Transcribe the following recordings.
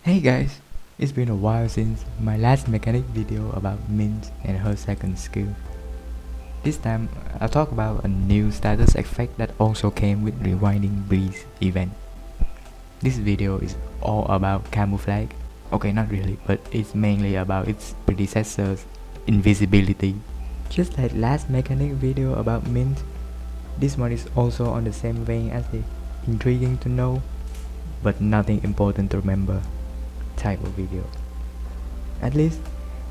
Hey guys, it's been a while since my last mechanic video about Mint and her second skill. This time I'll talk about a new status effect that also came with Rewinding Breeze event. This video is all about Camouflage. Okay, not really, but it's mainly about its predecessor's Invisibility. Just like last mechanic video about Mint, this one is also on the same vein as the intriguing to know, but nothing important to remember type of video. At least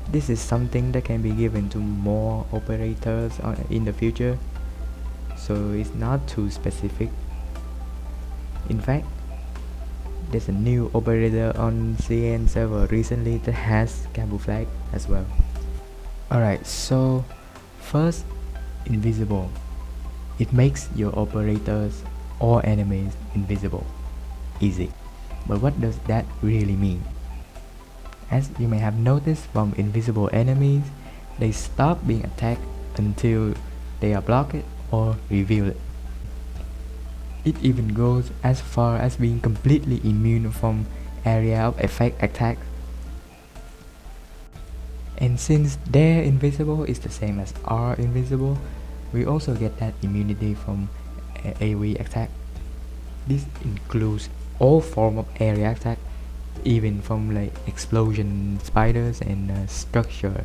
this is something that can be given to more operators in the future, so it's not too specific. In fact, there's a new operator on CN server recently that has Camouflage as well. Alright, so first, invisible. It makes your operators or enemies invisible. Easy. But what does that really mean? As you may have noticed from invisible enemies, they stop being attacked until they are blocked or revealed. It even goes as far as being completely immune from area of effect attacks. And since their invisible is the same as our invisible, we also get that immunity from AoE attack. This includes all form of area attack, even from like explosion spiders and structure.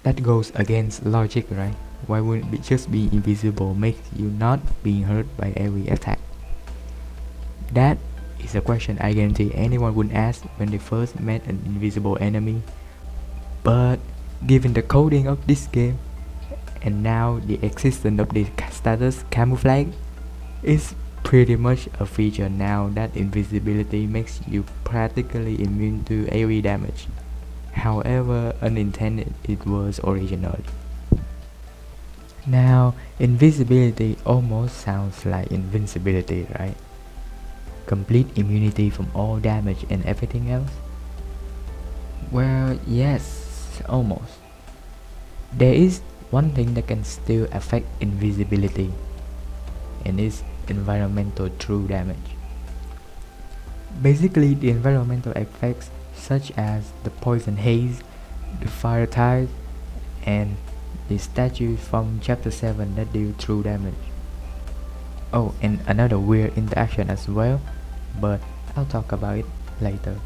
That goes against logic, right? Why wouldn't it just be invisible makes you not being hurt by every attack? That is a question I guarantee anyone would ask when they first met an invisible enemy. But given the coding of this game and now the existence of the status Camouflage, is pretty much a feature now that invisibility makes you practically immune to AoE damage, however unintended it was originally. Now, invisibility almost sounds like invincibility, right? Complete immunity from all damage and everything else? Well, yes, almost. There is one thing that can still affect invisibility, and it's environmental true damage. Basically, the environmental effects such as the poison haze, the fire tides, and the statues from chapter 7 that deal true damage. Oh, and another weird interaction as well, but I'll talk about it later.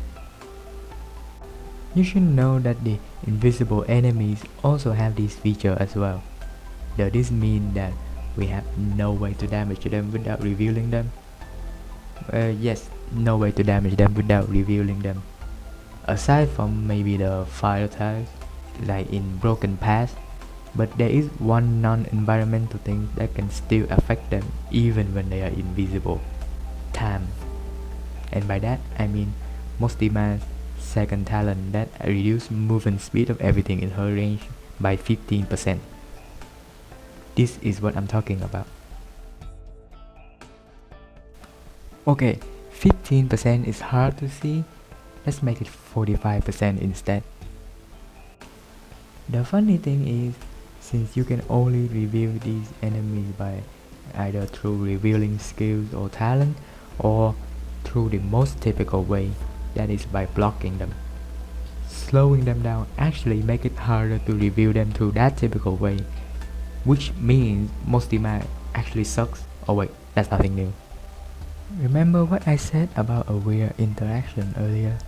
You should know that the invisible enemies also have this feature as well. Does this mean that we have no way to damage them without revealing them? Yes, no way to damage them without revealing them. Aside from maybe the fire types, like in Broken Pass, but there is one non-environmental thing that can still affect them even when they are invisible. Time. And by that I mean Mostima's second talent that reduces movement speed of everything in her range by 15%. This is what I'm talking about. Okay, 15% is hard to see. Let's make it 45% instead. The funny thing is, since you can only reveal these enemies by either through revealing skills or talent, or through the most typical way, that is by blocking them. Slowing them down actually make it harder to reveal them through that typical way, which means Mostima actually sucks. Oh wait, that's nothing new. Remember what I said about a weird interaction earlier?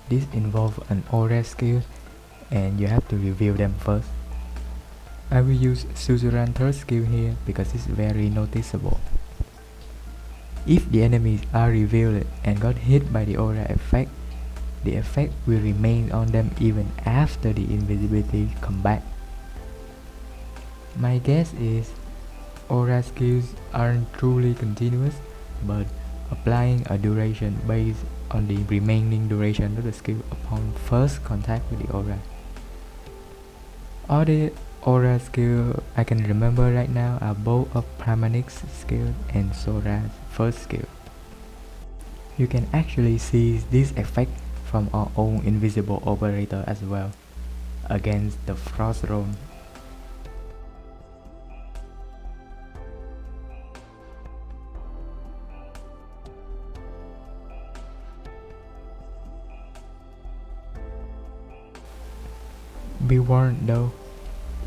This involves an aura skill and you have to reveal them first. I will use Suzerain third skill here because it's very noticeable. If the enemies are revealed and got hit by the aura effect, the effect will remain on them even after the invisibility come back. My guess is aura skills aren't truly continuous, but applying a duration based on the remaining duration of the skill upon first contact with the aura. All the aura skill I can remember right now are both of Pramanic's skill and Sora's first skill. You can actually see this effect from our own invisible operator as well, against the Frost Throne. Be warned though,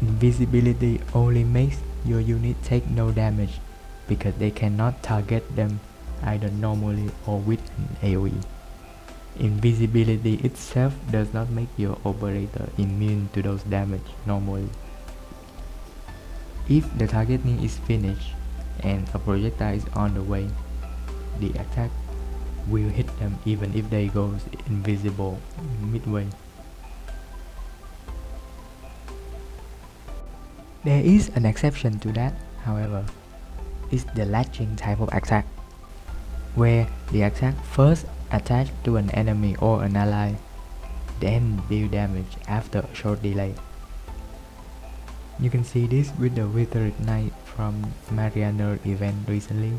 invisibility only makes your unit take no damage because they cannot target them either normally or with an AoE. Invisibility itself does not make your operator immune to those damage normally. If the targeting is finished and a projectile is on the way, the attack will hit them even if they go invisible midway. There is an exception to that, however. It's the latching type of attack, where the attack first attached to an enemy or an ally, then deal damage after a short delay. You can see this with the Withered Knight from Marianer event recently,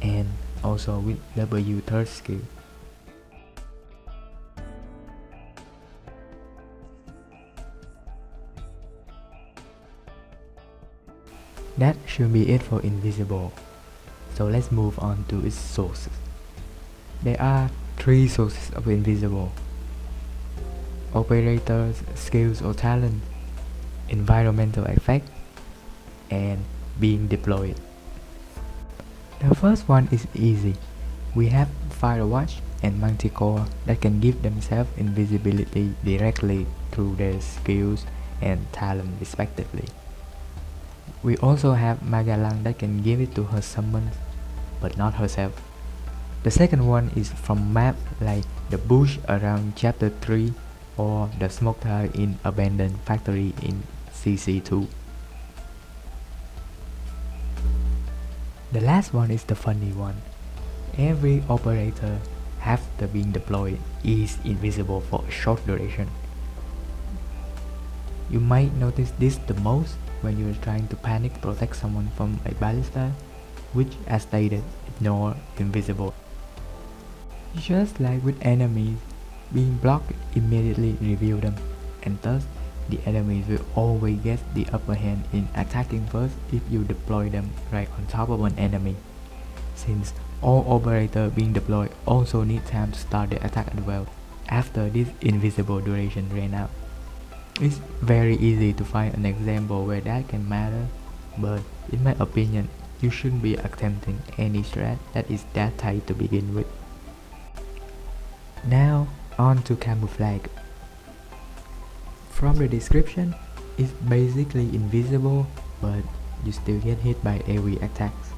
and also with W third skill. That should be it for Invisible, so let's move on to its sources. There are 3 sources of Invisible: operators, skills or talent, environmental effect, and being deployed. The first one is easy. We have Firewatch and Manticore that can give themselves invisibility directly through their skills and talent respectively. We also have Magalang that can give it to her summons, but not herself. The second one is from map like the bush around chapter 3 or the smoke tile in abandoned factory in CC2. The last one is the funny one. Every operator after being deployed is invisible for a short duration. You might notice this the most when you are trying to panic protect someone from a ballista, which as stated is not invisible. Just like with enemies, being blocked immediately reveal them, and thus the enemies will always get the upper hand in attacking first if you deploy them right on top of an enemy, since all operators being deployed also need time to start the attack as well after this invisible duration ran out. It's very easy to find an example where that can matter, but in my opinion, you shouldn't be attempting any strat that is that tight to begin with. Now on to Camouflage. From the description, it's basically invisible, but you still get hit by AoE attacks,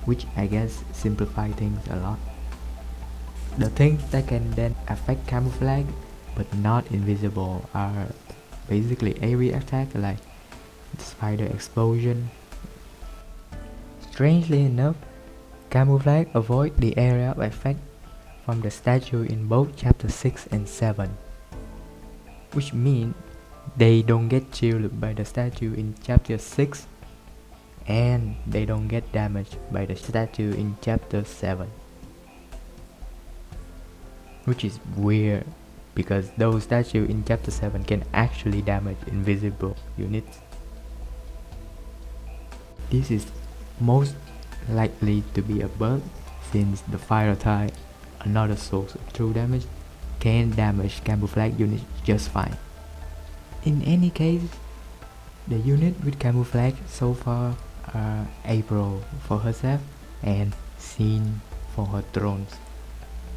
which I guess simplify things a lot. The things that can then affect Camouflage but not invisible are basically AoE attack like the spider explosion. Strangely enough, Camouflage avoid the area of effect from the statue in both chapter 6 and 7, which means they don't get chilled by the statue in chapter 6 and they don't get damaged by the statue in chapter 7, which is weird because those statues in chapter 7 can actually damage invisible units. This is most likely to be a bug since the fire type, another source of true damage, can damage Camouflage units just fine. In any case, the unit with Camouflage so far are April for herself and Scene for her drones,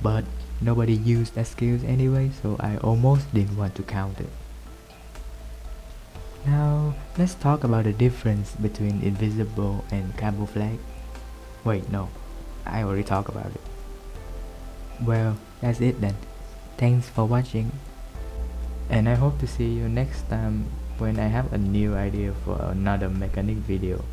but nobody used that skills anyway, so I almost didn't want to count it. Now let's talk about the difference between invisible and Camouflage. Wait, no, I already talked about it. Well, that's it then. Thanks for watching, and I hope to see you next time when I have a new idea for another mechanic video.